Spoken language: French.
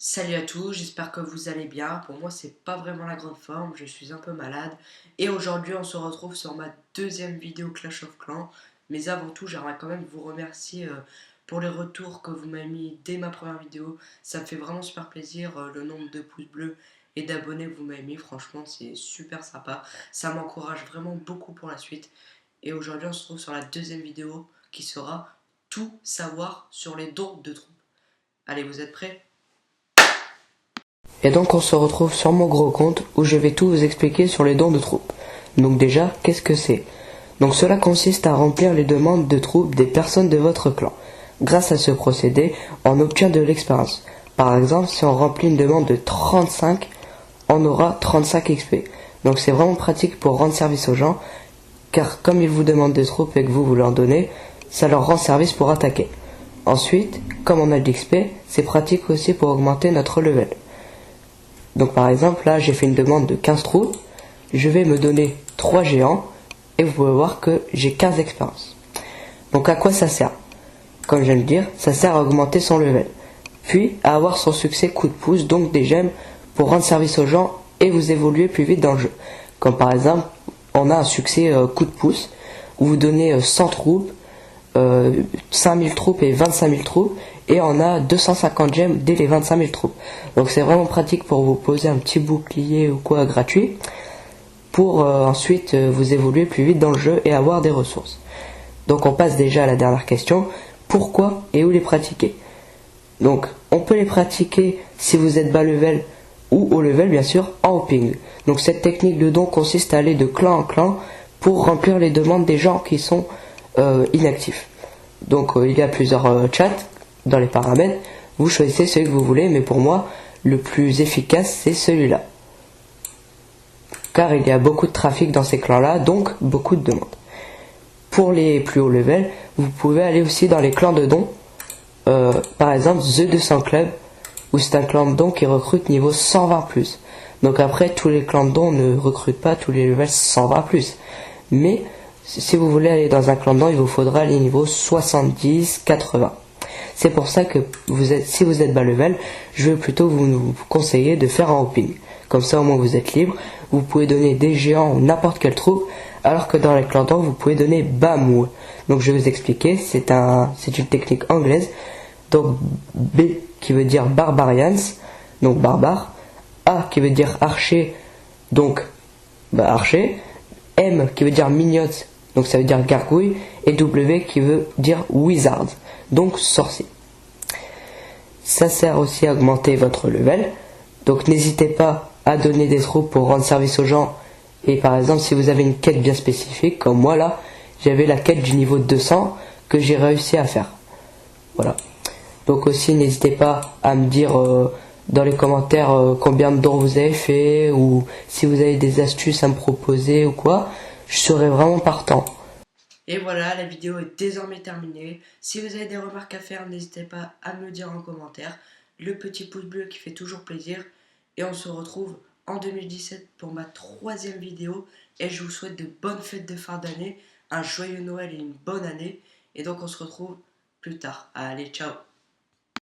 Salut à tous, j'espère que vous allez bien. Pour moi, c'est pas vraiment la grande forme, je suis un peu malade. Et aujourd'hui, on se retrouve sur ma deuxième vidéo Clash of Clans. Mais avant tout, j'aimerais quand même vous remercier pour les retours que vous m'avez mis dès ma première vidéo. Ça me fait vraiment super plaisir, le nombre de pouces bleus et d'abonnés que vous m'avez mis. Franchement, c'est super sympa. Ça m'encourage vraiment beaucoup pour la suite. Et aujourd'hui, on se retrouve sur la deuxième vidéo qui sera tout savoir sur les dons de troupes. Allez, vous êtes prêts? Et donc on se retrouve sur mon gros compte où je vais tout vous expliquer sur les dons de troupes. Donc déjà, qu'est-ce que c'est? Donc cela consiste à remplir les demandes de troupes des personnes de votre clan. Grâce à ce procédé, on obtient de l'expérience. Par exemple, si on remplit une demande de 35, on aura 35 XP. Donc c'est vraiment pratique pour rendre service aux gens, car comme ils vous demandent des troupes et que vous leur donnez, ça leur rend service pour attaquer. Ensuite, comme on a de l'XP, c'est pratique aussi pour augmenter notre level. Donc par exemple, là j'ai fait une demande de 15 troupes, je vais me donner 3 géants, et vous pouvez voir que j'ai 15 expériences. Donc à quoi ça sert? Comme je viens de le dire, ça sert à augmenter son level, puis à avoir son succès coup de pouce, donc des gemmes pour rendre service aux gens et vous évoluer plus vite dans le jeu. Comme par exemple, on a un succès coup de pouce, où vous donnez 100 troupes, 5000 troupes et 25 000 troupes, et on a 250 gemmes dès les 25 000 troupes. Donc c'est vraiment pratique pour vous poser un petit bouclier ou quoi gratuit, pour ensuite vous évoluer plus vite dans le jeu et avoir des ressources. Donc on passe déjà à la dernière question, pourquoi et où les pratiquer? Donc on peut les pratiquer si vous êtes bas level ou haut level bien sûr en hopping. Donc cette technique de don consiste à aller de clan en clan pour remplir les demandes des gens qui sont inactifs. Donc il y a plusieurs chats dans les paramètres, vous choisissez celui que vous voulez, mais pour moi le plus efficace c'est celui-là. Car il y a beaucoup de trafic dans ces clans-là, donc beaucoup de demandes. Pour les plus hauts levels, vous pouvez aller aussi dans les clans de dons. Par exemple, The 200 Club, où c'est un clan de dons qui recrute niveau 120+. Donc après, tous les clans de dons ne recrutent pas tous les levels 120+. Mais si vous voulez aller dans un clan de dons, il vous faudra les niveaux 70-80. C'est pour ça que si vous êtes bas level, je vais plutôt vous conseiller de faire un hopping. Comme ça au moins vous êtes libre, vous pouvez donner des géants ou n'importe quelle troupe, alors que dans les clans d'or vous pouvez donner Bamou. Donc je vais vous expliquer, c'est une technique anglaise. Donc B qui veut dire Barbarians, donc barbare, A qui veut dire archer, donc archer, M qui veut dire mignotte, donc ça veut dire gargouille, et W qui veut dire wizard, donc sorcier. Ça sert aussi à augmenter votre level, donc n'hésitez pas à donner des troupes pour rendre service aux gens. Et par exemple, si vous avez une quête bien spécifique, comme moi là, j'avais la quête du niveau 200 que j'ai réussi à faire. Voilà. Donc aussi, n'hésitez pas à me dire dans les commentaires combien de dons vous avez fait, ou si vous avez des astuces à me proposer ou quoi. Je serai vraiment partant. Et voilà, la vidéo est désormais terminée. Si vous avez des remarques à faire, n'hésitez pas à me le dire en commentaire. Le petit pouce bleu qui fait toujours plaisir. Et on se retrouve en 2017 pour ma troisième vidéo. Et je vous souhaite de bonnes fêtes de fin d'année, un joyeux Noël et une bonne année. Et donc on se retrouve plus tard. Allez, ciao!